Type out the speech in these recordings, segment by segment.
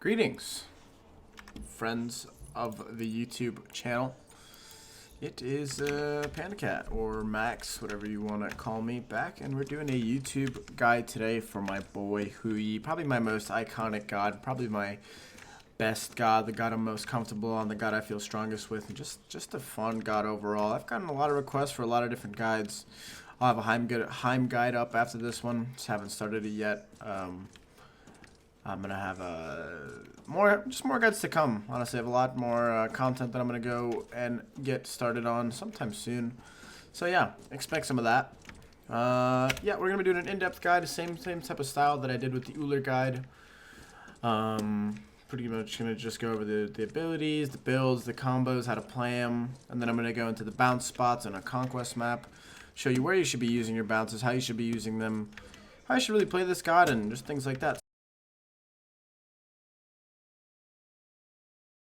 Greetings, friends of the YouTube channel. It is PandaCat, or Max, whatever you want to call me, back, and we're doing a YouTube guide today for my boy Hui. Probably my most iconic god, probably my best god, the god I'm most comfortable on, the god I feel strongest with, and just a fun god overall. I've gotten a lot of requests for a lot of different guides. I'll have a Heim guide up after this one. Just haven't started it yet. I'm gonna have more guides to come. Honestly, I have a lot more content that I'm gonna go and get started on sometime soon. So yeah, expect some of that. Yeah, we're gonna be doing an in-depth guide, the same type of style that I did with the Uller guide. Pretty much gonna just go over the abilities, the builds, the combos, how to play them, and then I'm gonna go into the bounce spots on a conquest map, show you where you should be using your bounces, how you should be using them, how you should really play this god, and just things like that.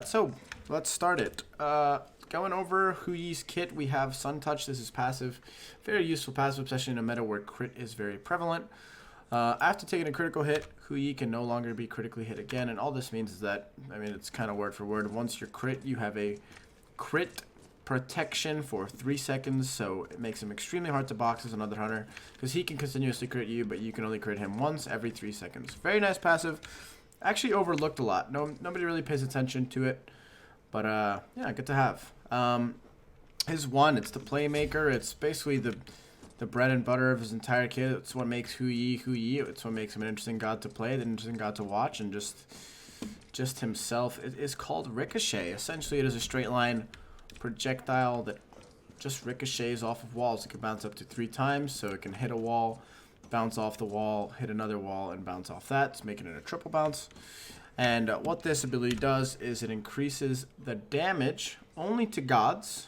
So, let's start it. Going over Hui's kit, we have Sun Touch. This is passive. Very useful passive, especially in a meta where crit is very prevalent. After taking a critical hit, Hui can no longer be critically hit again. And all this means is that, I mean, it's kind of word for word. Once you're crit, you have a crit protection for 3 seconds. So, it makes him extremely hard to box as another hunter. Because he can continuously crit you, but you can only crit him once every 3 seconds. Very nice passive. Actually overlooked a lot. Nobody really pays attention to it, but yeah, good to have. His one, it's the playmaker. It's basically the bread and butter of his entire kit. It's what makes Hui. It's what makes him an interesting god to play, an interesting god to watch, and just himself. It is called Ricochet. Essentially, it is a straight line projectile that just ricochets off of walls. It can bounce up to 3 times, so it can hit a wall, bounce off the wall, hit another wall, and bounce off that. It's making it a triple bounce. And what this ability does is it increases the damage only to gods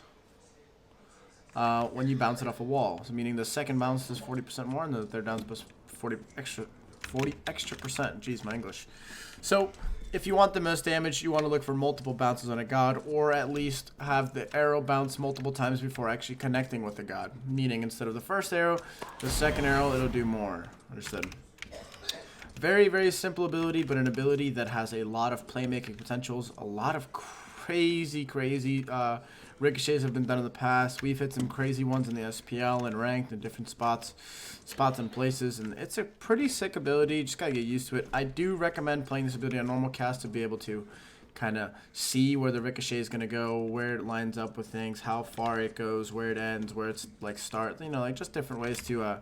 when you bounce it off a wall. So meaning the second bounce is 40% more, and the third bounce is 40 extra percent. Jeez, my English. So if you want the most damage, you want to look for multiple bounces on a god, or at least have the arrow bounce multiple times before actually connecting with the god. Meaning instead of the first arrow, the second arrow, it'll do more. Understood? Very, very simple ability, but an ability that has a lot of playmaking potentials. A lot of crazy ricochets have been done in the past. We've hit some crazy ones in the SPL and ranked in different spots and places, and it's a pretty sick ability. Just gotta get used to it. I do recommend playing this ability on normal cast to be able to kind of see where the ricochet is gonna go, where it lines up with things, how far it goes, where it ends, where it's like start, you know, like just different ways to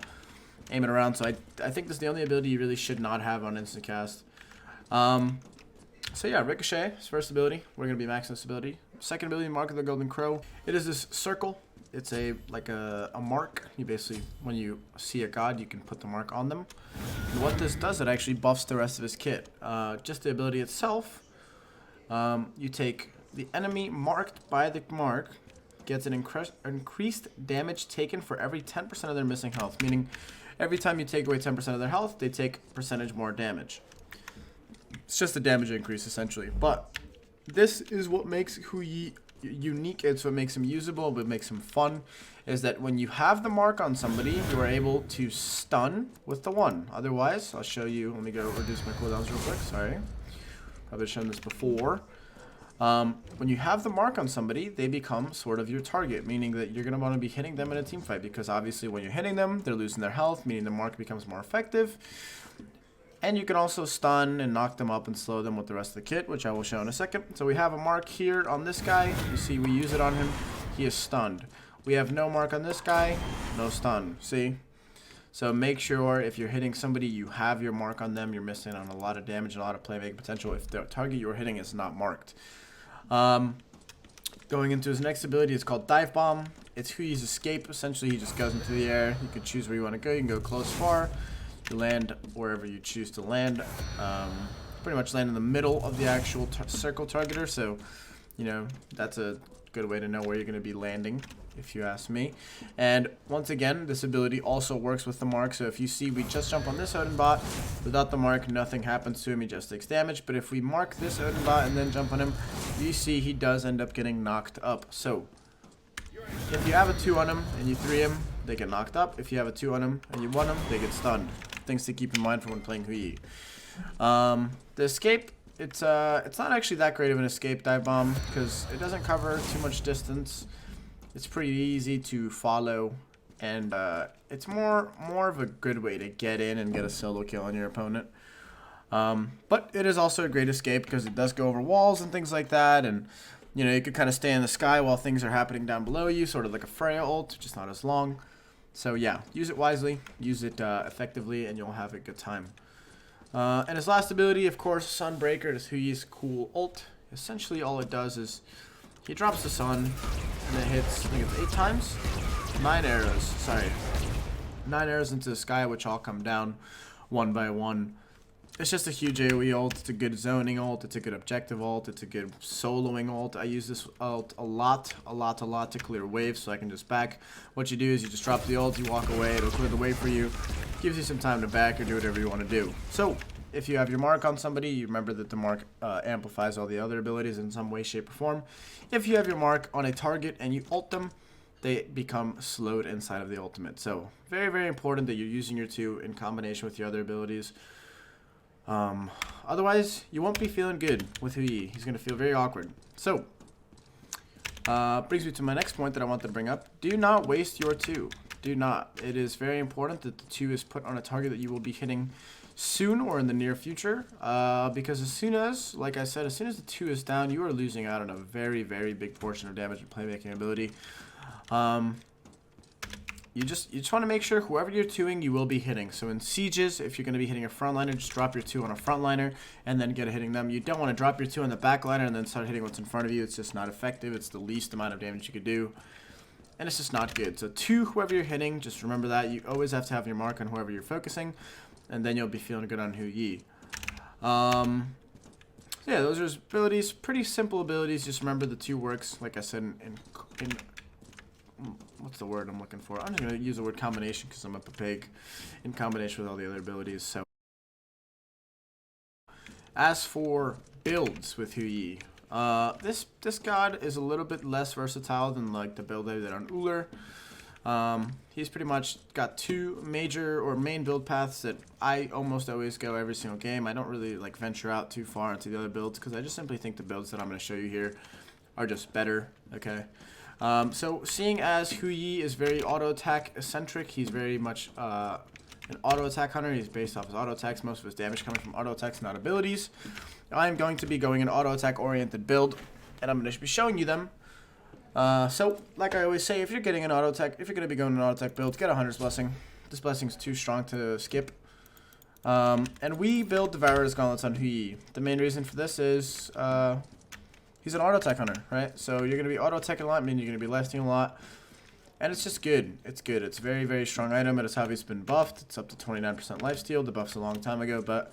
aim it around. So I think this is the only ability you really should not have on instant cast. So yeah, Ricochet, his first ability. We're going to be maxing this ability. Second ability, Mark of the Golden Crow. It is this circle. It's like a mark. You basically, when you see a god, you can put the mark on them. And what this does, it actually buffs the rest of his kit. Just the ability itself, you take the enemy marked by the mark, gets an increased damage taken for every 10% of their missing health. Meaning, every time you take away 10% of their health, they take percentage more damage. It's just a damage increase, essentially. But this is what makes Hui unique. It's what makes him usable, what makes him fun, is that when you have the mark on somebody, you are able to stun with the 1. Otherwise, I'll show you. Let me go reduce my cooldowns real quick. Sorry. Probably shown this before. When you have the mark on somebody, they become sort of your target, meaning that you're going to want to be hitting them in a team fight, because obviously when you're hitting them, they're losing their health, meaning the mark becomes more effective. And you can also stun and knock them up and slow them with the rest of the kit, which I will show in a second. So we have a mark here on this guy. You see we use it on him. He is stunned. We have no mark on this guy. No stun. See? So make sure if you're hitting somebody, you have your mark on them. You're missing on a lot of damage and a lot of playmaking potential if the target you're hitting is not marked. Going into his next ability, it's called Dive Bomb. It's Hui's escape. Essentially, he just goes into the air. You can choose where you want to go. You can go close, far. You land wherever you choose to land. Pretty much land in the middle of the actual circle targeter. So, you know, that's a good way to know where you're going to be landing, if you ask me. And once again, this ability also works with the mark. So if you see we just jump on this Odin bot, without the mark, nothing happens to him. He just takes damage. But if we mark this Odin bot and then jump on him, you see he does end up getting knocked up. So if you have a 2 on him and you 3 him, they get knocked up. If you have a 2 on him and you 1 him, they get stunned. Things to keep in mind for when playing Hui. The escape it's not actually that great of an escape dive bomb because it doesn't cover too much distance. It's pretty easy to follow, and it's more of a good way to get in and get a solo kill on your opponent. But it is also a great escape because it does go over walls and things like that, and you know, you could kind of stay in the sky while things are happening down below you, sort of like a Freya ult, just not as long. So yeah, use it wisely, use it effectively, and you'll have a good time. And his last ability, of course, Sunbreaker, is Huyi's cool ult. Essentially all it does is he drops the sun, and it hits, I think it's 8 times? 9 arrows, sorry. 9 arrows into the sky, which all come down one by one. It's just a huge AoE ult. It's a good zoning ult. It's a good objective ult. It's a good soloing ult. I use this ult a lot to clear waves, so I can just back. What you do is you just drop the ult, you walk away, it'll clear the wave for you. Gives you some time to back or do whatever you want to do. So, if you have your mark on somebody, you remember that the mark amplifies all the other abilities in some way, shape, or form. If you have your mark on a target and you ult them, they become slowed inside of the ultimate. So, very, very important that you're using your 2 in combination with your other abilities. Otherwise, you won't be feeling good with Huyi. He's going to feel very awkward. So, brings me to my next point that I want to bring up. Do not waste your 2. Do not. It is very important that the 2 is put on a target that you will be hitting soon or in the near future. Because as soon as, like I said, as soon as the 2 is down, you are losing out on a very, very big portion of damage and playmaking ability. You just want to make sure whoever you're 2ing, you will be hitting. So in sieges, if you're going to be hitting a frontliner, just drop your 2 on a frontliner and then get hitting them. You don't want to drop your 2 on the backliner and then start hitting what's in front of you. It's just not effective. It's the least amount of damage you could do. And it's just not good. So 2, whoever you're hitting, just remember that. You always have to have your mark on whoever you're focusing. And then you'll be feeling good on Huyi. Yeah, those are his abilities. Pretty simple abilities. Just remember the 2 works, like I said, in what's the word I'm looking for? I'm just going to use the word combination because I'm a pig in combination with all the other abilities. So, as for builds with Huyi, this god is a little bit less versatile than like the build I did on Uller. He's pretty much got 2 major or main build paths that I almost always go every single game. I don't really like venture out too far into the other builds because I just simply think the builds that I'm going to show you here are just better. Okay. So seeing as Huyi is very auto attack eccentric, he's very much an auto attack hunter. He's based off his auto attacks, most of his damage coming from auto attacks, not abilities. I'm going to be going an auto attack oriented build, and I'm going to be showing you them. So like I always say, if you're getting an auto attack, if you're going to be going an auto attack build, get a Hunter's Blessing. This blessing's too strong to skip. And we build Devourer's Gauntlets on Huyi. The main reason for this is he's an auto attack hunter, right? So you're going to be auto attacking a lot, meaning you're going to be lasting a lot. And it's just good. It's good. It's a very, very strong item. It is obviously been buffed. It's up to 29% lifesteal. The buff's a long time ago, but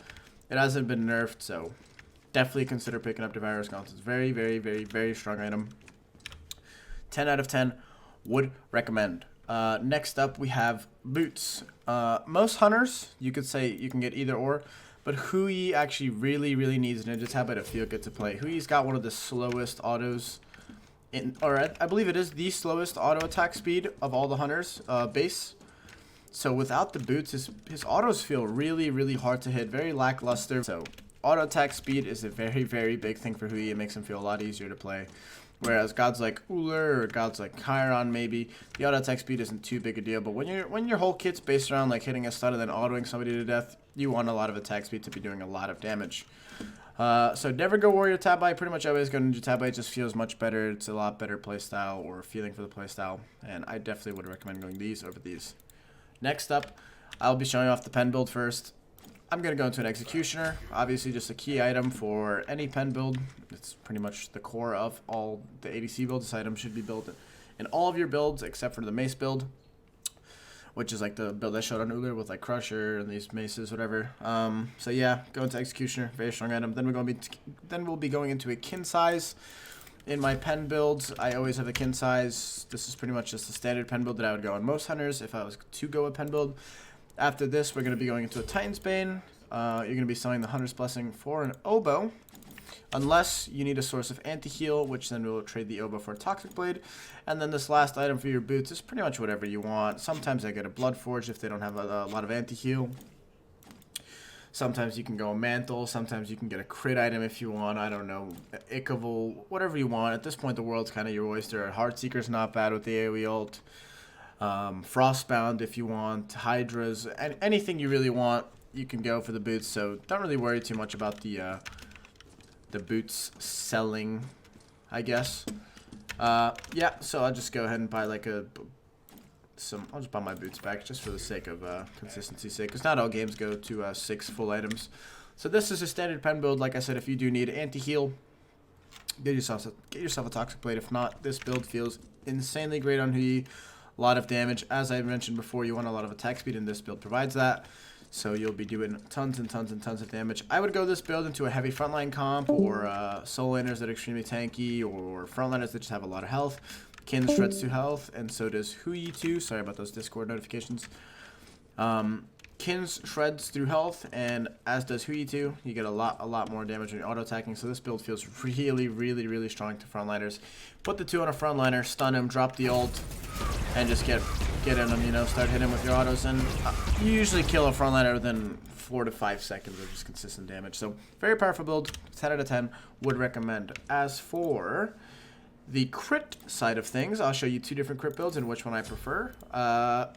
it hasn't been nerfed, so definitely consider picking up Devourer's Gauntlets. It's very, very, very, very strong item. 10 out of 10. Would recommend. Next up, we have boots. Most hunters, you could say you can get either or. But Huyi actually really, really needs Ninja Tablet to feel good to play. Huyi's got one of the slowest autos, I believe it is the slowest auto attack speed of all the hunters base. So without the boots, his autos feel really, really hard to hit, very lackluster. So auto attack speed is a very, very big thing for Huyi. It makes him feel a lot easier to play. Whereas gods like Uller or gods like Chiron, maybe the auto attack speed isn't too big a deal. But when your whole kit's based around like hitting a stun and then autoing somebody to death, you want a lot of attack speed to be doing a lot of damage. So never go Warrior Tabai. Pretty much always go Ninja Tabai. It just feels much better. It's a lot better playstyle or feeling for the playstyle. And I definitely would recommend going these over these. Next up, I'll be showing off the pen build first. I'm going to go into an Executioner. Obviously just a key item for any pen build. It's pretty much the core of all the ADC builds. This item should be built in all of your builds except for the mace build, which is like the build I showed on Uller with like Crusher and these maces, whatever. So yeah, go into Executioner, very strong item. Then we'll be going into a kin size. In my pen builds, I always have a kin size. This is pretty much just the standard pen build that I would go on most hunters if I was to go a pen build. After this, we're going to be going into a Titan's Bane. You're going to be selling the Hunter's Blessing for an Oboe. Unless you need a source of anti-heal, which then we'll trade the Oboe for a Toxic Blade. And then this last item for your boots is pretty much whatever you want. Sometimes I get a Blood Forge if they don't have a lot of anti-heal. Sometimes you can go a mantle. Sometimes you can get a crit item if you want. I don't know, Ichabel, whatever you want. At this point, the world's kind of your oyster. Heartseeker's not bad with the AoE ult. Frostbound if you want. Hydras, and anything you really want, you can go for the boots. So don't really worry too much about the boots selling, I guess. Yeah, so I'll just go ahead and buy like I'll just buy my boots back just for the sake of consistency's sake, because not all games go to 6 full items. So this is a standard pen build. Like I said, if you do need anti-heal, get yourself a Toxic Blade. If not, this build feels insanely great on Hui. A lot of damage. As I mentioned before, you want a lot of attack speed, and this build provides that. So you'll be doing tons and tons and tons of damage. I would go this build into a heavy frontline comp, or solo laners that are extremely tanky, or frontliners that just have a lot of health. Kin shreds 2 health, and so does Hui 2. Sorry about those Discord notifications. Kin's shreds through health, and as does Hui 2. You get a lot more damage when you're auto attacking. So this build feels really strong to frontliners. Put the 2 on a frontliner, stun him, drop the ult, and just get in him. You know, start hitting him with your autos, and you usually kill a frontliner within 4 to 5 seconds of just consistent damage. So very powerful build. 10 out of 10. Would recommend. As for the crit side of things, I'll show you 2 different crit builds and which one I prefer.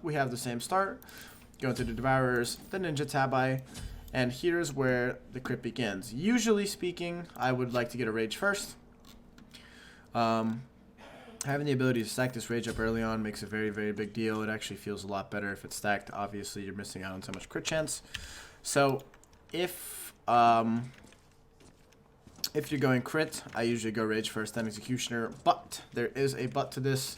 We have the same start. Go into the Devourers, the Ninja Tabi, and here's where the crit begins. Usually speaking, I would like to get a Rage first. Having the ability to stack this Rage up early on makes a very big deal. It actually feels a lot better if it's stacked. Obviously, you're missing out on so much crit chance. So, if you're going crit, I usually go Rage first, then Executioner. But there is a but to this.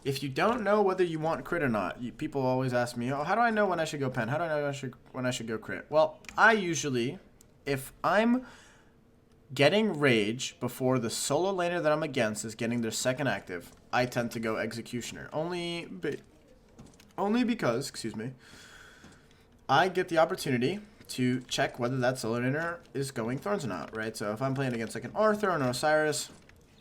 If you don't know whether you want crit or not, people always ask me, oh, how do I know when I should go pen? How do I know when I should go crit? Well, I usually, if I'm getting Rage before the solo laner that I'm against is getting their second active, I tend to go Executioner. Only because, excuse me, I get the opportunity to check whether that solo laner is going Thorns or not, right? So if I'm playing against like an Arthur or an Osiris,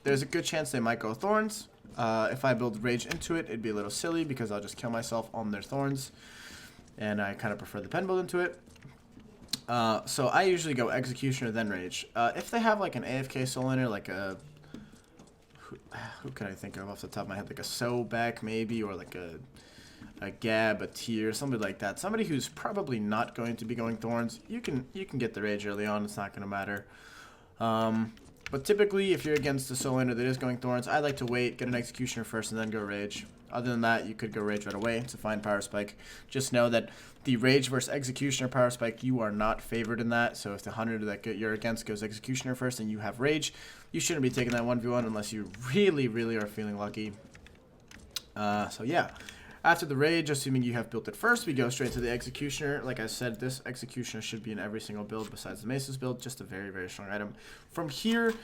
there's a good chance they might go Thorns. If I build Rage into it, it'd be a little silly because I'll just kill myself on their Thorns. And I kind of prefer the pen build into it. So I usually go Executioner, then Rage. If they have like an AFK solo laner, like a... Who can I think of off the top of my head? Like a Sobek maybe, or like a Gab, a Tyr, somebody like that. Somebody who's probably not going to be going Thorns. You can get the Rage early on. It's not going to matter. But typically, if you're against the solo laner that is going Thorns, I like to wait, get an Executioner first, and then go Rage. Other than that, you could go Rage right away. It's a fine power spike. Just know that the Rage versus Executioner power spike, you are not favored in that. So if the hunter that you're against goes Executioner first and you have Rage, you shouldn't be taking that 1v1 unless you really are feeling lucky. So yeah. After the Rage, assuming you have built it first, we go straight to the Executioner. Like I said, this Executioner should be in every single build besides the Mace's build. Just a very strong item. From here,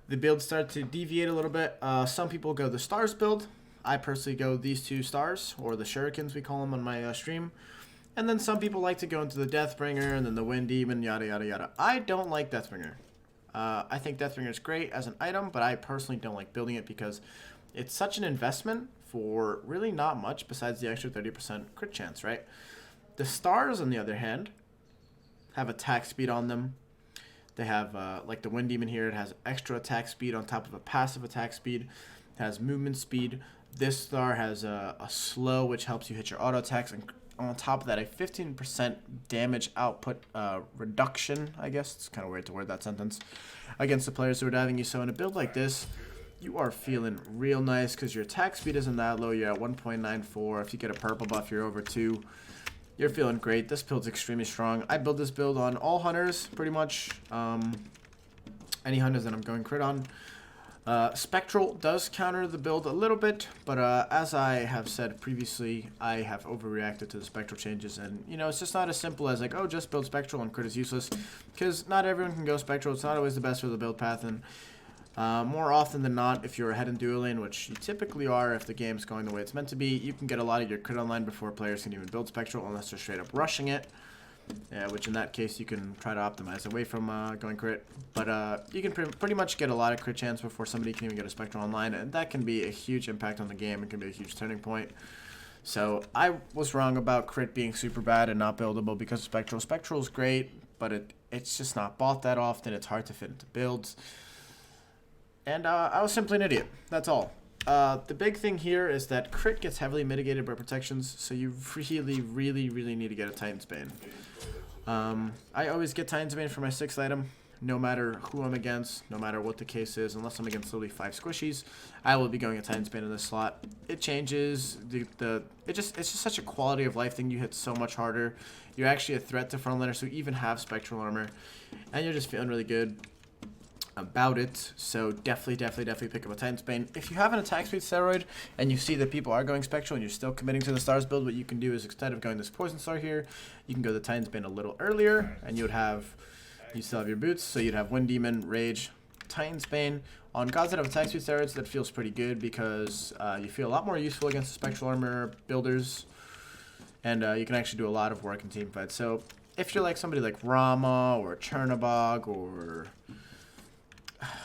the builds start to deviate a little bit. Some people go the Stars build. I personally go these 2 stars, or the Shurikens we call them on my stream. And then some people like to go into the Deathbringer, and then the Wind Demon, yada. I don't like Deathbringer. I think Deathbringer is great as an item, but I personally don't like building it because it's such an investment for really not much besides the extra 30% crit chance, right? The stars, on the other hand, have attack speed on them. They have, like the Wind Demon here, it has extra attack speed on top of a passive attack speed. It has movement speed. This star has a slow, which helps you hit your auto attacks, and on top of that, a 15% damage output reduction, I guess. It's kind of weird to word that sentence, against the players who are diving you. So in a build like this, you are feeling real nice because your attack speed isn't that low. You're at 1.94. If you get a purple buff, you're over 2. You're feeling great. This build's extremely strong. I build this build on all hunters, pretty much. Any hunters that I'm going crit on. Spectral does counter the build a little bit, but as I have said previously, I have overreacted to the Spectral changes, and you know, it's just not as simple as like, oh, just build Spectral and crit is useless, because not everyone can go Spectral. It's not always the best for the build path, and more often than not, if you're ahead in dual lane, which you typically are if the game's going the way it's meant to be, you can get a lot of your crit online before players can even build Spectral, unless they're straight up rushing it. Yeah, which in that case you can try to optimize away from going crit. But you can pretty much get a lot of crit chance before somebody can even get a Spectral online, and that can be a huge impact on the game. It can be a huge turning point. So I was wrong about crit being super bad and not buildable because of Spectral. Spectral's great, but it's just not bought that often. It's hard to fit into builds. And I was simply an idiot. That's all. The big thing here is that crit gets heavily mitigated by protections, so you really need to get a Titan's Bane. I always get Titan's Bane for my 6th item, no matter who I'm against, no matter what the case is, unless I'm against literally 5 squishies. I will be going a Titan's Bane in this slot. It changes it's just such a quality of life thing. You hit so much harder. You're actually a threat to frontliners who even have spectral armor, and you're just feeling really good about it. So definitely pick up a Titan's Bane. If you have an attack speed steroid and you see that people are going spectral and you're still committing to the stars build, what you can do is instead of going this poison star here, you can go the Titan's Bane a little earlier, and you still have your boots, so you'd have Wind Demon, Rage, Titan's Bane. On gods that have attack speed steroids, that feels pretty good because you feel a lot more useful against the spectral armor builders, and you can actually do a lot of work in team fights. So if you're like somebody like Rama or Chernobog or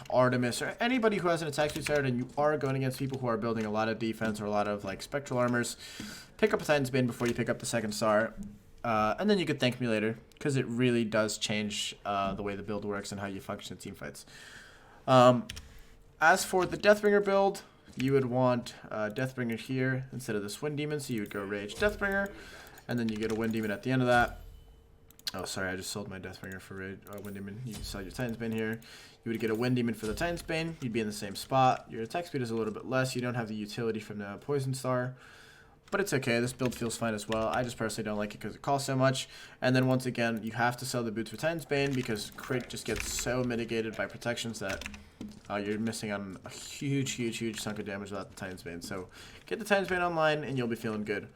Artemis or anybody who has an attack speed steroid and you are going against people who are building a lot of defense or a lot of like spectral armors, pick up a Titan's Bane before you pick up the 2nd star. And then you could thank me later, because it really does change the way the build works and how you function in team fights. As for the Deathbringer build, you would want Deathbringer here instead of this Wind Demon, so you would go Rage Deathbringer, and then you get a Wind Demon at the end of that. Oh, sorry, I just sold my Deathbringer for Rage, Wind Demon. You can sell your Titan's Bane here. You would get a Wind Demon for the Titan's Bane. You'd be in the same spot. Your attack speed is a little bit less. You don't have the utility from the Poison Star. But it's okay. This build feels fine as well. I just personally don't like it because it costs so much. And then once again, you have to sell the boots for Titan's Bane because crit just gets so mitigated by protections that you're missing on a huge chunk of damage without the Titan's Bane. So get the Titan's Bane online and you'll be feeling good.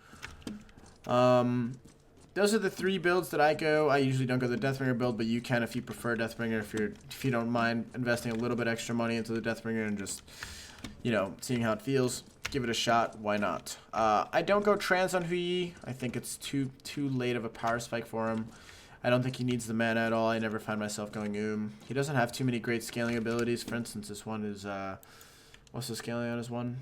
Those are the 3 builds that I go. I usually don't go the Deathbringer build, but you can if you prefer Deathbringer. If you don't mind investing a little bit extra money into the Deathbringer and just, you know, seeing how it feels. Give it a shot. Why not? I don't go trans on Hui. I think it's too late of a power spike for him. I don't think he needs the mana at all. I never find myself going He doesn't have too many great scaling abilities. For instance, this one is what's the scaling on his one?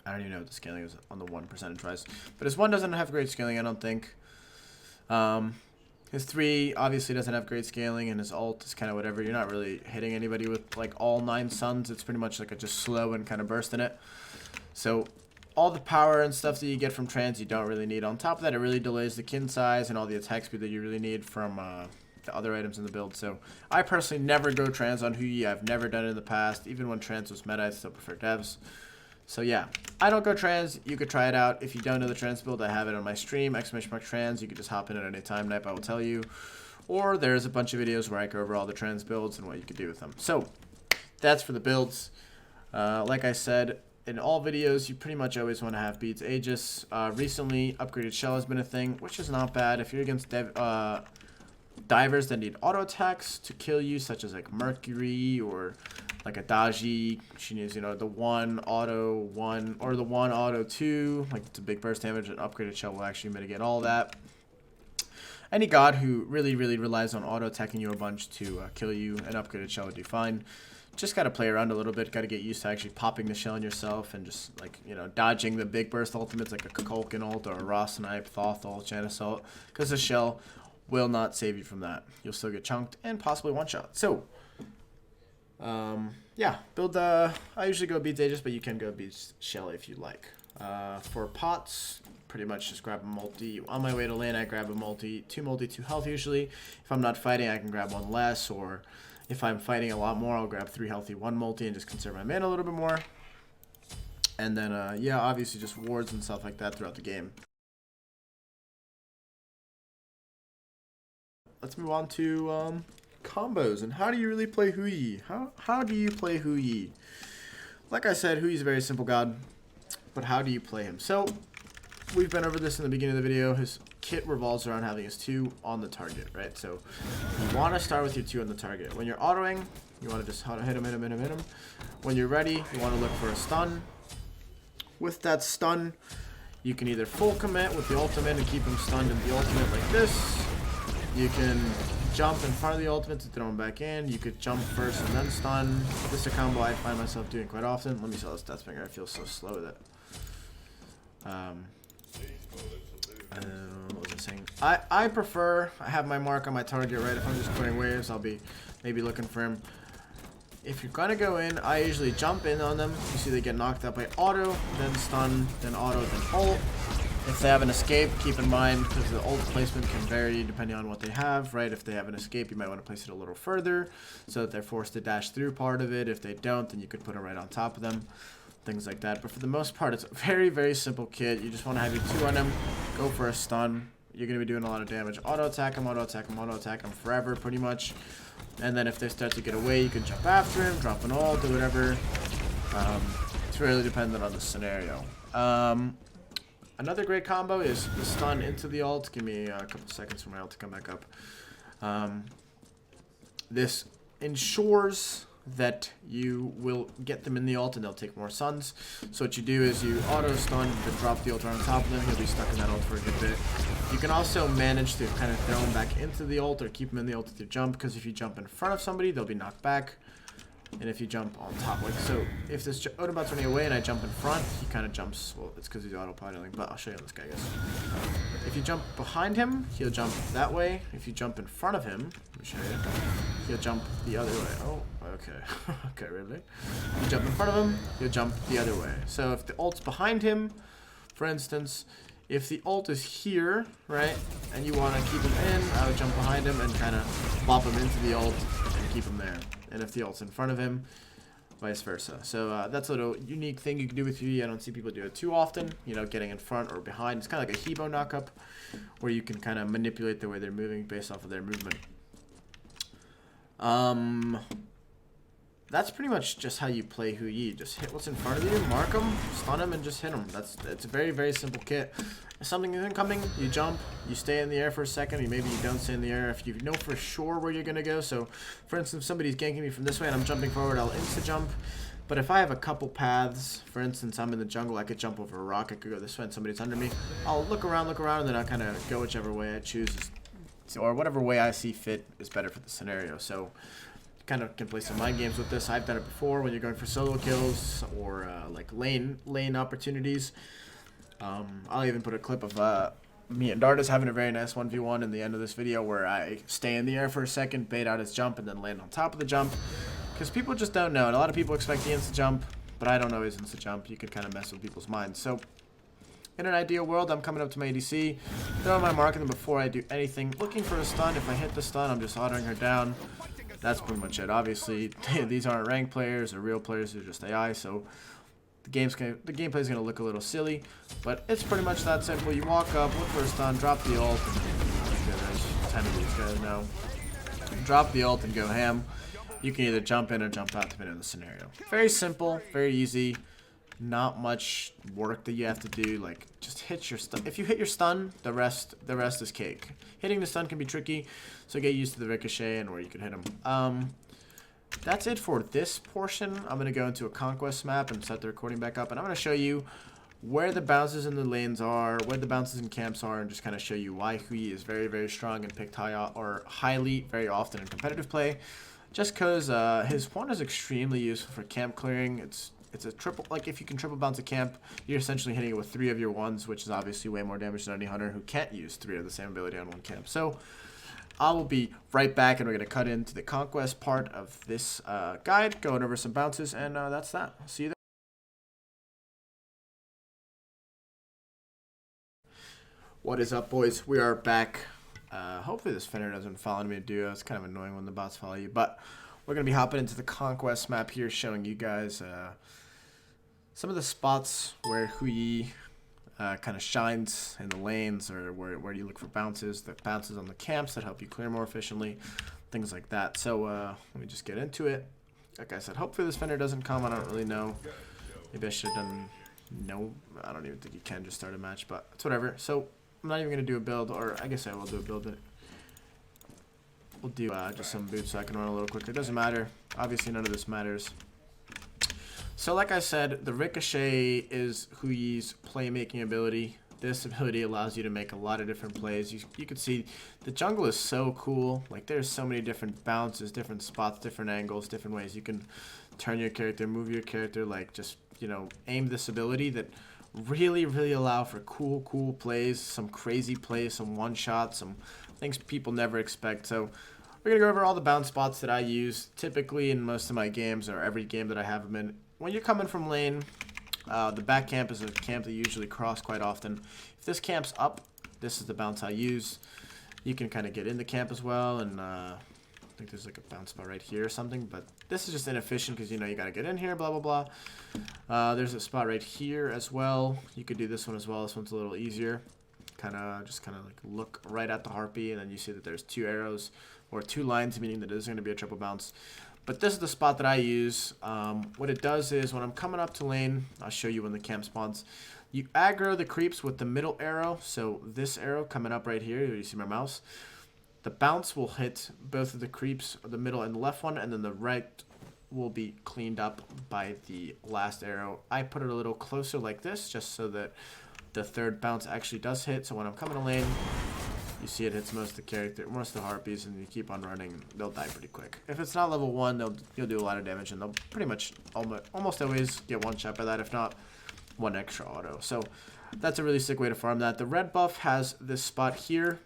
I don't even know what the scaling is on the 1 percentage-wise. But his 1 doesn't have great scaling, I don't think. His 3 obviously doesn't have great scaling, and his ult is kind of whatever. You're not really hitting anybody with like all 9 suns. It's pretty much like a just slow and kind of burst in it. So all the power and stuff that you get from trans you don't really need. On top of that, it really delays the kin size and all the attack speed that you really need from the other items in the build. So I personally never go trans on Hui. I've never done it in the past. Even when trans was meta, I still prefer devs. So yeah, I don't go trans. You could try it out. If you don't know the trans build, I have it on my stream, !trans. You could just hop in at any time. Nipe, I will tell you. Or there's a bunch of videos where I go over all the trans builds and what you could do with them. So that's for the builds. Like I said, in all videos, you pretty much always want to have beads Aegis. Recently, upgraded shell has been a thing, which is not bad. If you're against divers that need auto attacks to kill you, such as like Mercury or like a Daji, she needs, you know, the 1 auto 1 or the 1 auto 2, like it's a big burst damage. An upgraded shell will actually mitigate all that. Any god who really relies on auto attacking you a bunch to kill you, an upgraded shell would do fine. Just gotta play around a little bit, gotta get used to actually popping the shell on yourself and just like, you know, dodging the big burst ultimates like a Kukulkan ult or a Raw Snipe, Thoth ult, Janus ult, because the shell will not save you from that. You'll still get chunked and possibly one shot. So yeah, build I usually go beads Aegis, but you can go beads shell if you like. For pots, pretty much just grab a multi. On my way to lane, I grab a multi, 2 health usually. If I'm not fighting, I can grab 1 less, or if I'm fighting a lot more, I'll grab 3 healthy, 1 multi, and just conserve my mana a little bit more. And then yeah, obviously just wards and stuff like that throughout the game. Let's move on to combos and how do you really play Hui? How do you play Hui? Like I said, Hui is a very simple god, but how do you play him? So we've been over this in the beginning of the video. His kit revolves around having his 2 on the target, right? So you want to start with your 2 on the target. When you're autoing, you want to just hit him. When you're ready, you want to look for a stun. With that stun, you can either full commit with the ultimate and keep him stunned in the ultimate like this. You can jump in front of the ultimate to throw him back in. You could jump first and then stun. This is a combo I find myself doing quite often. Let me sell this Deathbringer. I feel so slow with it. What was I saying? I prefer, I have my mark on my target, right? If I'm just clearing waves, I'll be maybe looking for him. If you're gonna go in, I usually jump in on them. You see they get knocked out by auto, then stun, then auto, then ult. If they have an escape, keep in mind, because the ult placement can vary depending on what they have, right? If they have an escape, you might want to place it a little further so that they're forced to dash through part of it. If they don't, then you could put it right on top of them. Things like that. But for the most part, it's a very, very simple kit. You just want to have your 2 on them, go for a stun. You're going to be doing a lot of damage. Auto attack them, auto attack them, auto attack them forever, pretty much. And then if they start to get away, you can jump after him, drop an ult, do whatever. It's really dependent on the scenario. Another great combo is the stun into the ult. Give me a couple seconds for my ult to come back up. This ensures that you will get them in the ult and they'll take more stuns. So what you do is you auto stun, then drop the ult on top of them. He'll be stuck in that ult for a good bit. You can also manage to kind of throw him back into the ult or keep him in the ult with your jump, because if you jump in front of somebody, they'll be knocked back. And if you jump on top, like so, if this Autobot's running away and I jump in front, he kind of jumps. Well, it's because he's autopiloting, but I'll show you this guy, guys. If you jump behind him, he'll jump that way. If you jump in front of him, let me show you, he'll jump the other way. Oh, okay. Okay, really? If you jump in front of him, he'll jump the other way. So if the ult's behind him, for instance, if the ult is here, right, and you want to keep him in, I would jump behind him and kind of bop him into the ult and keep him there. And if the ult's in front of him, vice versa. So that's a little unique thing you can do with UE. I don't see people do it too often, you know, getting in front or behind. It's kind of like a Hebo knockup, where you can kind of manipulate the way they're moving based off of their movement. That's pretty much just how you play Hui. Just hit what's in front of you, mark them, stun them, and just hit them. It's a very, very simple kit. If something is incoming, you jump, you stay in the air for a second, or maybe you don't stay in the air if you know for sure where you're going to go. So, for instance, if somebody's ganking me from this way and I'm jumping forward, I'll insta-jump. But if I have a couple paths, for instance, I'm in the jungle, I could jump over a rock, I could go this way and somebody's under me. I'll look around, and then I'll kind of go whichever way I choose, or whatever way I see fit is better for the scenario. So, kind of can play some mind games with this. I've done it before when you're going for solo kills or like lane opportunities. I'll even put a clip of me and Dardas having a very nice 1v1 in the end of this video, where I stay in the air for a second, bait out his jump, and then land on top of the jump. Because people just don't know, and a lot of people expect the insta jump, but I don't always insta jump. You could kind of mess with people's minds. So in an ideal world, I'm coming up to my ADC, throwing my mark in them before I do anything, looking for a stun. If I hit the stun, I'm just autoing her down. That's pretty much it. Obviously, these aren't ranked players or real players, they're just AI, so the gameplay is going to look a little silly, but it's pretty much that simple. You walk up, look for a stun, drop the ult, and there's 10 of these guys now. Drop the ult and go ham. You can either jump in or jump out depending on the scenario. Very simple, very easy. Not much work that you have to do. Like, just hit your stun. If you hit your stun, the rest is cake. Hitting the stun can be tricky, so get used to the ricochet and where you can hit them. That's it for this portion. I'm gonna go into a conquest map and set the recording back up, and I'm gonna show you where the bounces in the lanes are, where the bounces in camps are, and just kind of show you why Hui is very, very strong and picked highly very often in competitive play. Just because his one is extremely useful for camp clearing. It's a triple, like if you can triple bounce a camp, you're essentially hitting it with 3 of your ones, which is obviously way more damage than any hunter who can't use 3 of the same ability on one camp. So I will be right back, and we're going to cut into the conquest part of this guide, going over some bounces, and that's that. I'll see you there. What is up, boys? We are back. Hopefully this Fender doesn't follow me to do it. It's kind of annoying when the bots follow you, but we're going to be hopping into the conquest map here, showing you guys some of the spots where Hui kind of shines in the lanes, or where you look for bounces, the bounces on the camps that help you clear more efficiently, things like that. So let me just get into it. Like I said, hopefully this Fender doesn't come. I don't really know. Maybe I should have done, no, I don't even think you can just start a match, but it's whatever. So I'm not even going to do a build, or I guess I will do a build, but we'll do just some boots so I can run a little quicker. It doesn't matter. Obviously none of this matters. So like I said, the ricochet is Hui's playmaking ability. This ability allows you to make a lot of different plays. You can see the jungle is so cool. Like, there's so many different bounces, different spots, different angles, different ways you can turn your character, move your character, like just, you know, aim this ability that really allow for cool plays, some crazy plays, some one-shots, some things people never expect. So we're going to go over all the bounce spots that I use typically in most of my games, or every game that I have them in. When you're coming from lane, the back camp is a camp that you usually cross quite often. If this camp's up, this is the bounce I use. You can kind of get in the camp as well, and I think there's like a bounce spot right here or something, but this is just inefficient because, you know, you got to get in here, blah, blah, blah. There's a spot right here as well. You could do this one as well. This one's a little easier. Just kind of like look right at the harpy, and then you see that there's 2 arrows, or 2 lines, meaning that it is going to be a triple bounce. But this is the spot that I use. What it does is when I'm coming up to lane, I'll show you when the camp spawns. You aggro the creeps with the middle arrow. So this arrow coming up right here, you see my mouse. The bounce will hit both of the creeps, the middle and the left one, and then the right will be cleaned up by the last arrow. I put it a little closer like this, just so that the 3rd bounce actually does hit. So when I'm coming to lane, you see it hits most of the harpies, and you keep on running, they'll die pretty quick. If it's not level 1, you'll do a lot of damage, and they'll pretty much almost always get one shot by that, if not 1 extra auto. So that's a really sick way to farm that. The red buff has this spot here.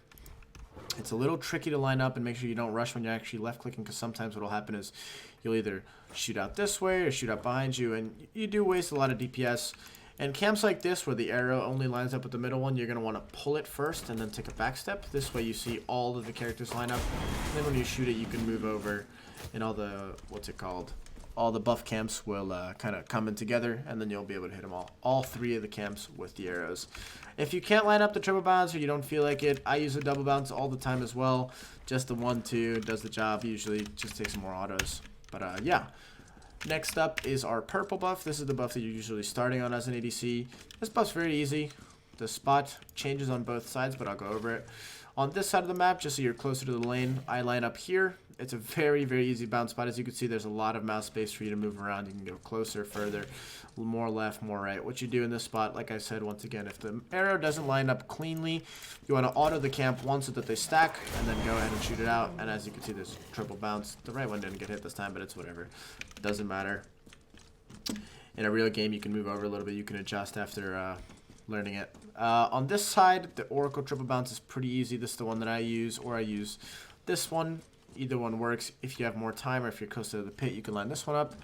It's a little tricky to line up, and make sure you don't rush when you're actually left clicking, because sometimes what will happen is you'll either shoot out this way or shoot out behind you, and you do waste a lot of DPS. And camps like this, where the arrow only lines up with the middle one, you're going to want to pull it first and then take a back step. This way you see all of the characters line up. And then when you shoot it, you can move over, and all the, all the buff camps will kind of come in together, and then you'll be able to hit them all 3 of the camps with the arrows. If you can't line up the triple bounce, or you don't feel like it, I use a double bounce all the time as well. Just the 1-2 does the job. Usually just takes some more autos. But yeah. Next up is our purple buff. This is the buff that you're usually starting on as an ADC. This buff's very easy. The spot changes on both sides, but I'll go over it. On this side of the map, just so you're closer to the lane, I line up here. It's a very easy bounce spot. As you can see, there's a lot of mouse space for you to move around. You can go closer, further, more left, more right. What you do in this spot, like I said, once again, if the arrow doesn't line up cleanly, you want to auto the camp once so that they stack, and then go ahead and shoot it out. And as you can see, there's triple bounce. The right one didn't get hit this time, but it's whatever. It doesn't matter. In a real game, you can move over a little bit. You can adjust after learning it. On this side, the Oracle triple bounce is pretty easy. This is the one that I use, or I use this one. Either one works. If you have more time, or if you're closer to the pit, you can line this one up,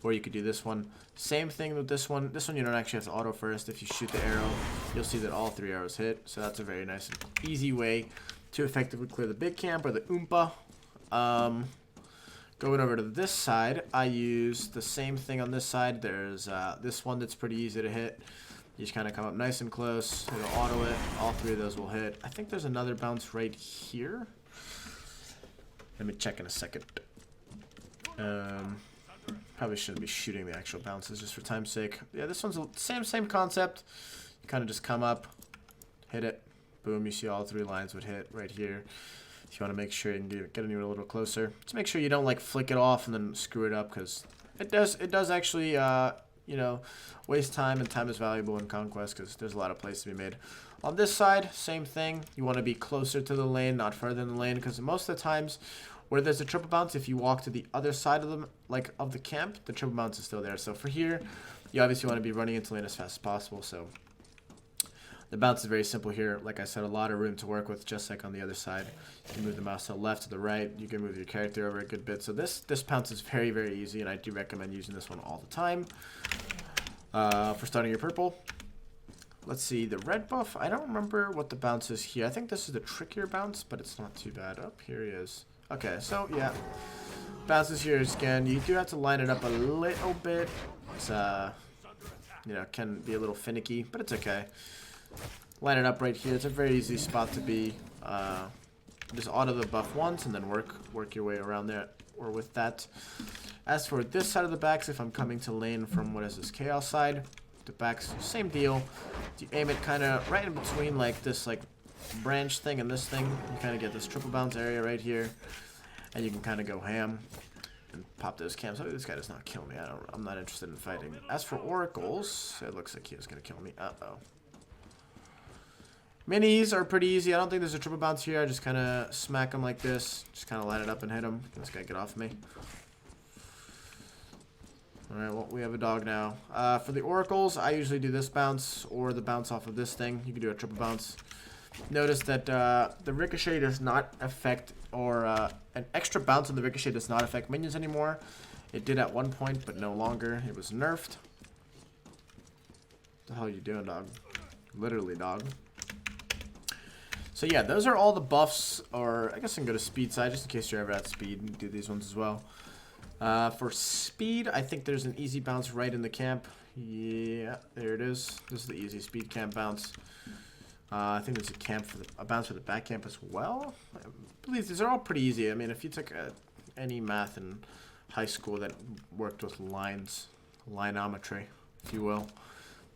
or you could do this one. Same thing with this one. This one you don't actually have to auto first. If you shoot the arrow, you'll see that all 3 arrows hit. So that's a very nice and easy way to effectively clear the big camp, or the Oompa. Going over to this side, I use the same thing on this side. There's this one that's pretty easy to hit. You just kind of come up nice and close. It'll auto it. All 3 of those will hit. I think there's another bounce right here. Let me check in a second. Probably shouldn't be shooting the actual bounces just for time's sake. Yeah, this one's the same concept. You kind of just come up, hit it, boom. You see all 3 lines would hit right here. If you want to make sure you can get it a little closer, just make sure you don't like flick it off and then screw it up, because it does actually you know, waste time, and time is valuable in Conquest because there's a lot of plays to be made. On this side, same thing. You want to be closer to the lane, not further in the lane, because most of the times where there's a triple bounce, if you walk to the other side of the camp, the triple bounce is still there. So for here, you obviously want to be running into lane as fast as possible. So the bounce is very simple here. Like I said, a lot of room to work with, just like on the other side. You can move the mouse to the left, to the right. You can move your character over a good bit. So this bounce is very easy, and I do recommend using this one all the time. For starting your purple. Let's see, the red buff, I don't remember what the bounce is here. I think this is the trickier bounce, but it's not too bad. Oh, here he is. Okay, so yeah. Bounces here again. You do have to line it up a little bit. It's, you know, can be a little finicky, but it's okay. Line it up right here. It's a very easy spot to be. Just auto the buff once and then work your way around there or with that. As for this side of the backs, if I'm coming to lane from what is this chaos side, the backs, same deal. You aim it kind of right in between like this like branch thing and this thing. You kind of get this triple bounce area right here, and you can kind of go ham and pop those cams. Oh, this guy does not kill me. I'm not interested in fighting. As for oracles, it looks like he was gonna kill me. Uh-oh. Minis are pretty easy. I don't think there's a triple bounce here. I just kind of smack them like this. Just kind of line it up and hit him. This guy get off me. Alright, well, we have a dog now. For the oracles, I usually do this bounce or the bounce off of this thing. You can do a triple bounce. Notice that the ricochet does not affect, or an extra bounce on the ricochet does not affect minions anymore. It did at one point, but no longer. It was nerfed. What the hell are you doing, dog? Literally, dog. So yeah, those are all the buffs, or I guess I can go to speed side just in case you're ever at speed and do these ones as well. For speed, I think there's an easy bounce right in the camp. Yeah, there it is. This is the easy speed camp bounce. I think there's a bounce for the back camp as well. I believe these are all pretty easy. I mean, if you took any math in high school that worked with linometry, if you will,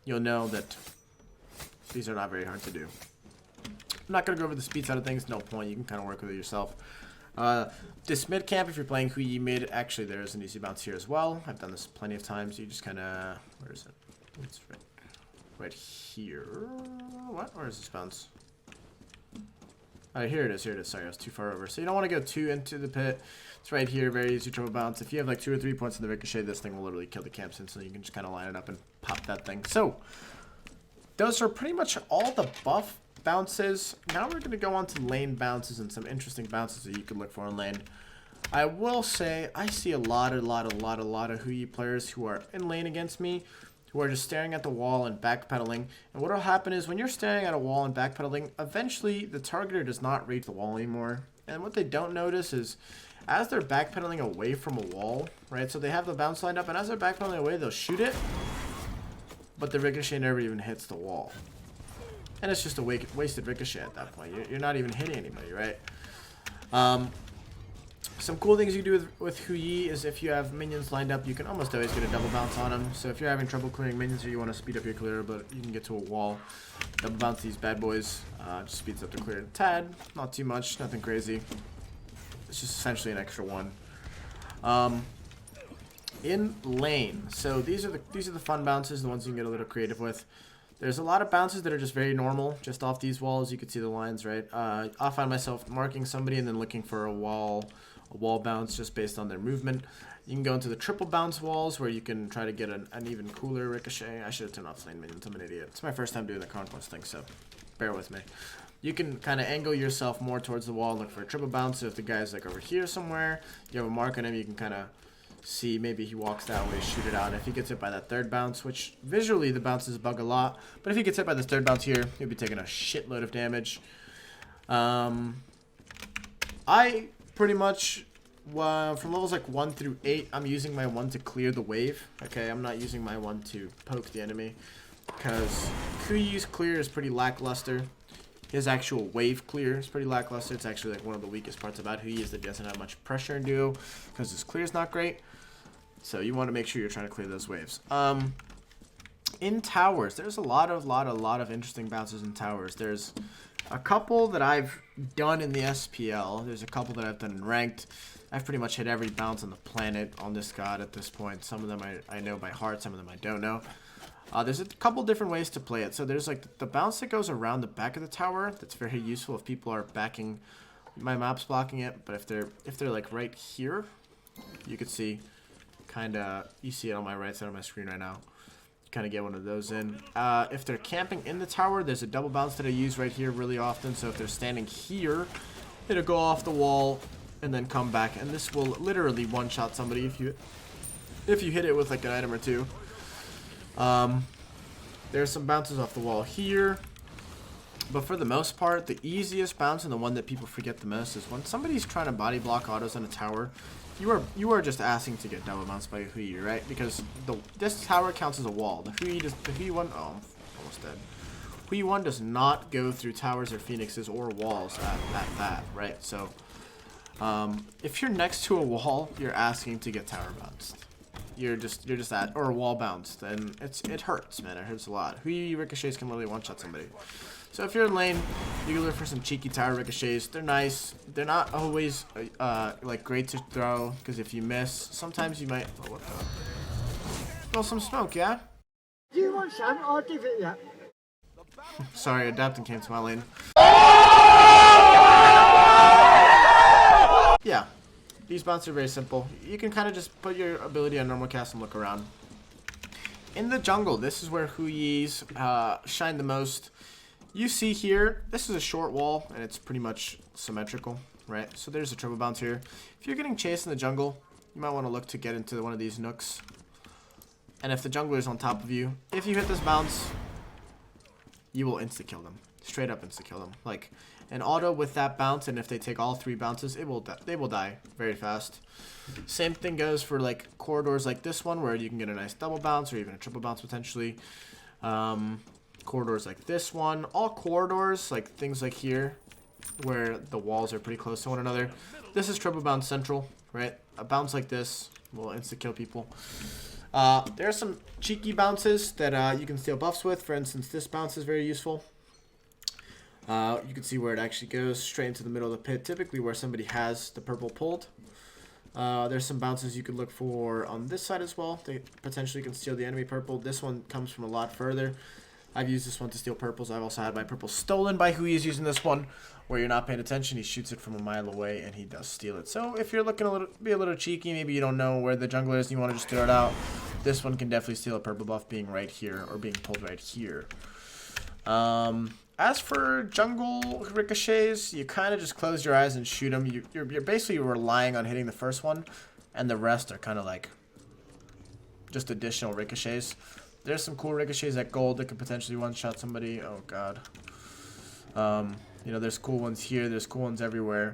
you'll know that these are not very hard to do. I'm not going to go over the speed side of things. No point. You can kind of work with it yourself. This mid camp, if you're playing Hui Yi mid, actually there's an easy bounce here as well. I've done this plenty of times. You just kind of, where is it? It's right here. What? Where is this bounce? Alright, here it is. Here it is. Sorry, I was too far over. So you don't want to go too into the pit. It's right here. Very easy triple bounce. If you have like 2 or 3 points in the ricochet, this thing will literally kill the camps instantly. You can just kind of line it up and pop that thing. So those are pretty much all the buff bounces. Now we're going to go on to lane bounces and some interesting bounces that you can look for in lane. I will say I see a lot of Hui Yi players who are in lane against me who are just staring at the wall and backpedaling. And what will happen is when you're staring at a wall and backpedaling, eventually the targeter does not reach the wall anymore. And what they don't notice is as they're backpedaling away from a wall, right? So they have the bounce lined up, and as they're backpedaling away, they'll shoot it, but the ricochet never even hits the wall. And it's just a wasted ricochet at that point. You're not even hitting anybody, right? Some cool things you can do with Hui Yi is if you have minions lined up, you can almost always get a double bounce on them. So if you're having trouble clearing minions or you want to speed up your clear, but you can get to a wall, double bounce these bad boys. Just speeds up the clear a tad. Not too much, nothing crazy. It's just essentially an extra one. In lane, so these are the fun bounces, the ones you can get a little creative with. There's a lot of bounces that are just very normal, just off these walls. You can see the lines, right? I'll find myself marking somebody and then looking for a wall bounce just based on their movement. You can go into the triple bounce walls where you can try to get an even cooler ricochet. I should have turned off lane minions. I'm an idiot. It's my first time doing the conquest thing, so bear with me. You can kind of angle yourself more towards the wall, look for a triple bounce. So if the guy's like over here somewhere, you have a mark on him, you can kind of see maybe he walks that way, shoot it out. If he gets hit by that third bounce, which visually the bounces bug a lot, but if he gets hit by this third bounce here, he'll be taking a shitload of damage. I pretty much, from levels like 1 through 8, I'm using my 1 to clear the wave. Okay, I'm not using my 1 to poke the enemy, because Hui Yi's clear is pretty lackluster. His actual wave clear is pretty lackluster. It's actually like one of the weakest parts about Hui Yi is that he doesn't have much pressure in duo, because his clear is not great. So you want to make sure you're trying to clear those waves. In towers, there's a lot of interesting bounces in towers. There's a couple that I've done in the SPL. There's a couple that I've done in ranked. I've pretty much hit every bounce on the planet on this god at this point. Some of them I know by heart, some of them I don't know. There's a couple different ways to play it. So there's like the bounce that goes around the back of the tower. That's very useful if people are backing. My map's blocking it, but if they're like right here, you could see you see it on my right side of my screen right now. Kind of get one of those in. If they're camping in the tower, there's a double bounce that I use right here really often. So if they're standing here, it'll go off the wall and then come back, and this will literally one-shot somebody if you hit it with like an item or two. There's some bounces off the wall here, but for the most part, the easiest bounce and the one that people forget the most is when somebody's trying to body block autos on a tower. You are just asking to get double bounced by a Hui Yi, right? Because this tower counts as a wall. The Hui Yi one, oh, I'm almost dead. Hui Yi one does not go through towers or phoenixes or walls at that, right? So, if you're next to a wall, you're asking to get tower bounced. You're just at, or wall bounced, and it hurts, man. It hurts a lot. Hui Yi ricochets can literally one-shot somebody. So if you're in lane, you can look for some cheeky tower ricochets. They're nice. They're not always like great to throw, because if you miss, sometimes you might. Oh, what the? Smell some smoke, yeah? Do you want some? I'll give it you. Sorry, adapting came to my lane. Yeah. These bounces are very simple. You can kind of just put your ability on normal cast and look around. In the jungle, this is where Hu Yi's shine the most. You see here, this is a short wall, and it's pretty much symmetrical, right? So there's a triple bounce here. If you're getting chased in the jungle, you might want to look to get into one of these nooks. And if the jungler is on top of you, if you hit this bounce, you will insta-kill them. Straight up insta-kill them. Like, an auto with that bounce, and if they take all 3 bounces, they will die very fast. Same thing goes for, like, corridors like this one, where you can get a nice double bounce, or even a triple bounce, potentially. Corridors like this one. All corridors, like things like here, where the walls are pretty close to one another. This is triple bounce central, right? A bounce like this will insta-kill people. There are some cheeky bounces that you can steal buffs with. For instance, this bounce is very useful. You can see where it actually goes, straight into the middle of the pit, typically where somebody has the purple pulled. There's some bounces you could look for on this side as well. They potentially can steal the enemy purple. This one comes from a lot further. I've used this one to steal purples. I've also had my purple stolen by Hui is using this one, where you're not paying attention. He shoots it from a mile away, and he does steal it. So if you're looking be a little cheeky, maybe you don't know where the jungler is and you want to just throw it out, this one can definitely steal a purple buff being right here, or being pulled right here. As for jungle ricochets, you kind of just close your eyes and shoot them. You're basically relying on hitting the first one, and the rest are kind of like just additional ricochets. There's some cool ricochets at gold that could potentially one-shot somebody. Oh, God. You know, there's cool ones here. There's cool ones everywhere.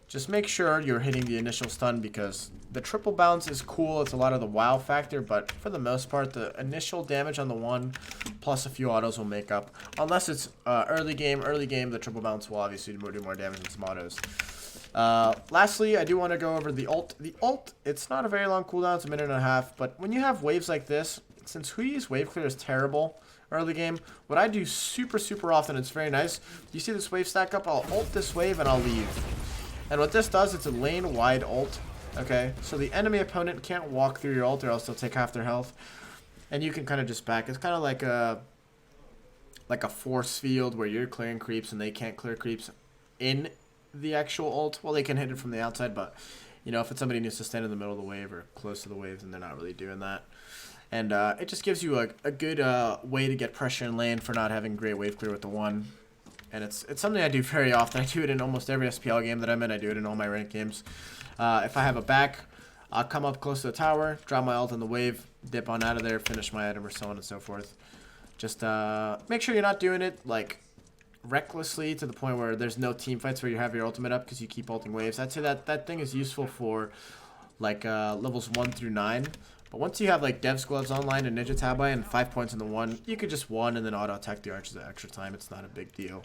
Just make sure you're hitting the initial stun, because the triple bounce is cool. It's a lot of the wow factor, but for the most part, the initial damage on the one plus a few autos will make up. Unless it's early game, the triple bounce will obviously do more damage than some autos. Lastly, I do want to go over the ult. The ult, it's not a very long cooldown. It's a minute and a half, but when you have waves like this, since Hui's wave clear is terrible early game, what I do super often, it's very nice. You see this wave stack up, I'll ult this wave and I'll leave. And what this does, it's a lane wide ult. Okay, so the enemy opponent can't walk through your ult, or else they'll take half their health. And you can kind of just back. It's kind of like a force field where you're clearing creeps and they can't clear creeps in the actual ult. Well, they can hit it from the outside, but you know, if it's somebody who needs to stand in the middle of the wave or close to the wave, then they're not really doing that. And it just gives you a good way to get pressure in lane for not having great wave clear with the one. And it's something I do very often. I do it in almost every SPL game that I'm in. I do it in all my ranked games. If I have a back, I'll come up close to the tower, drop my ult on the wave, dip on out of there, finish my item, or so on and so forth. Just make sure you're not doing it like recklessly to the point where there's no team fights where you have your ultimate up because you keep ulting waves. I'd say that thing is useful for like levels 1 through 9. But once you have like Dev's Gloves online and Ninja Tabai and 5 points in the one, you could just one and then auto attack the archers at extra time. It's not a big deal.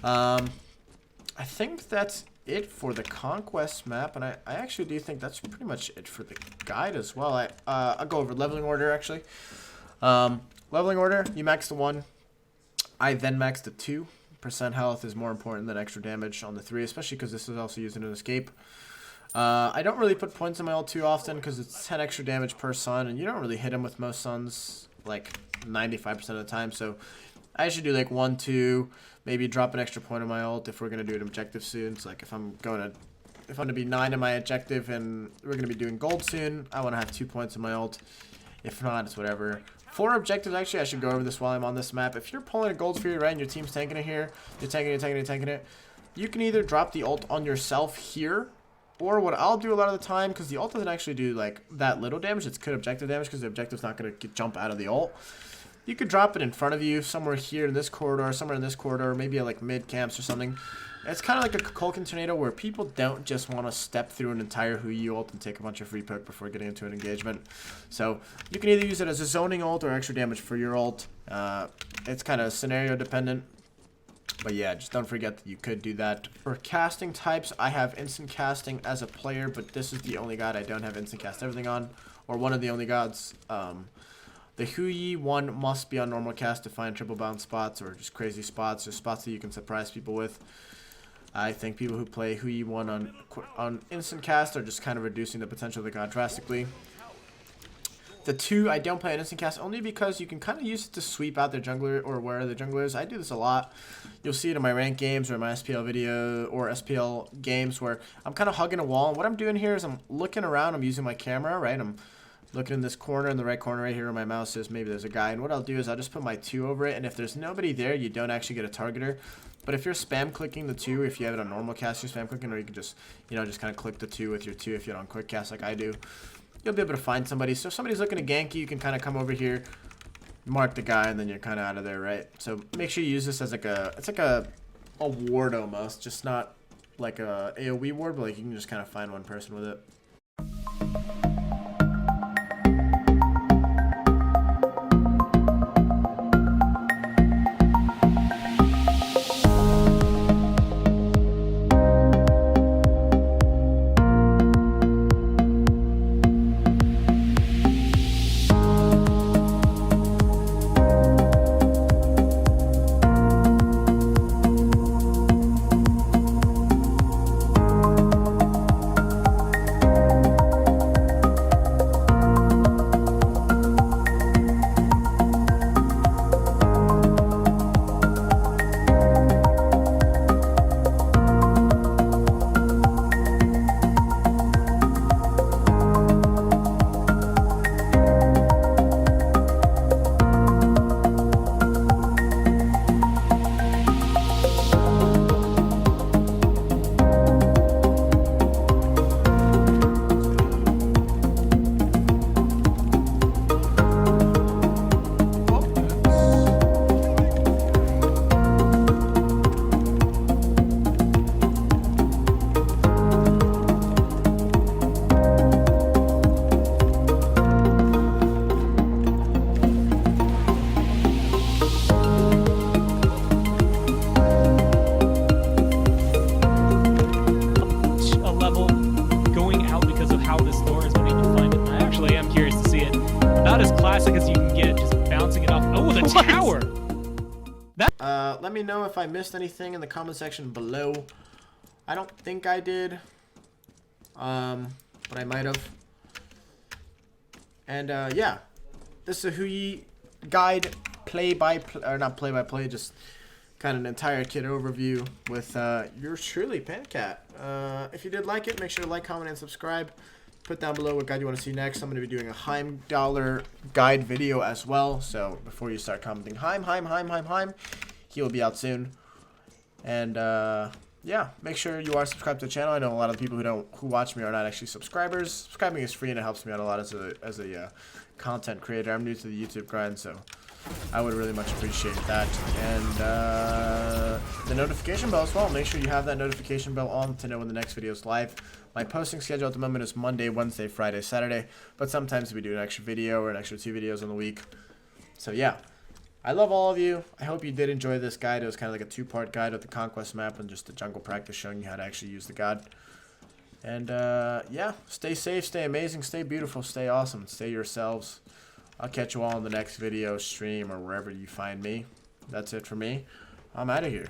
I think that's it for the Conquest map, and I actually do think that's pretty much it for the guide as well. I'll go over leveling order actually. Leveling order, you max to 1. I then max to 2. % health is more important than extra damage on the 3, especially because this is also used in an escape. I don't really put points in my ult too often because it's 10 extra damage per sun, and you don't really hit them with most suns like 95% of the time. So I should do like 1, 2, maybe drop an extra point on my ult if we're gonna do an objective soon. It's like if I'm going to be 9 in my objective and we're gonna be doing gold soon, I want to have 2 points in my ult. If not, it's whatever. 4 objectives, actually, I should go over this while I'm on this map. If you're pulling a gold sphere, right, and your team's tanking it here, you're tanking it, you can either drop the ult on yourself here, or what I'll do a lot of the time, because the ult doesn't actually do like that little damage, it's good objective damage because the objective's not going to jump out of the ult. You could drop it in front of you, somewhere here in this corridor, somewhere in this corridor, maybe at like mid camps or something. It's kind of like a Kukulkan tornado where people don't just want to step through an entire Hui ult and take a bunch of free poke before getting into an engagement. So you can either use it as a zoning ult or extra damage for your ult. It's kind of scenario dependent. But yeah, just don't forget that you could do that. For casting types, I have instant casting as a player, but this is the only god I don't have instant cast everything on, or one of the only gods. The Hui one must be on normal cast to find triple bounce spots or just crazy spots or spots that you can surprise people with. I think people who play Hui 1 on instant cast are just kind of reducing the potential of the god drastically. The 2, I don't play an instant cast only because you can kind of use it to sweep out their jungler or where the jungler is. I do this a lot. You'll see it in my ranked games or my SPL video or SPL games where I'm kind of hugging a wall. And what I'm doing here is I'm looking around. I'm using my camera, right? I'm looking in this corner, in the right corner right here where my mouse is. Maybe there's a guy. And what I'll do is I'll just put my 2 over it. And if there's nobody there, you don't actually get a targeter. But if you're spam clicking the 2, if you have it on normal cast, you're spam clicking, or you can just, you know, just kind of click the 2 with your 2 if you're on quick cast like I do. You'll be able to find somebody. So if somebody's looking to gank you, you can kind of come over here, mark the guy, and then you're kind of out of there, right? So make sure you use this as like a, it's like a ward almost, just not like a AoE ward, but like you can just kind of find one person with it. As you can get, just bouncing it off. Oh, the tower! Let me know if I missed anything in the comment section below. I don't think I did, but I might have. And yeah, this is a Hui guide, not play by play, just kind of an entire kit overview with yours truly, PandaCat. If you did like it, make sure to like, comment, and subscribe. Put down below what guide you want to see next. I'm going to be doing a Heim guide video as well. So before you start commenting, Heim, he will be out soon. And yeah, make sure you are subscribed to the channel. I know a lot of the people who watch me are not actually subscribers. Subscribing is free and it helps me out a lot as a content creator. I'm new to the YouTube grind, so I would really much appreciate that. And the notification bell as well. Make sure you have that notification bell on to know when the next video is live. My posting schedule at the moment is Monday, Wednesday, Friday, Saturday. But sometimes we do an extra video or an extra 2 videos on the week. So yeah, I love all of you. I hope you did enjoy this guide. It was kind of like a 2-part guide with the conquest map and just a jungle practice showing you how to actually use the god. And yeah, stay safe, stay amazing, stay beautiful, stay awesome, stay yourselves. I'll catch you all in the next video, stream, or wherever you find me. That's it for me. I'm out of here.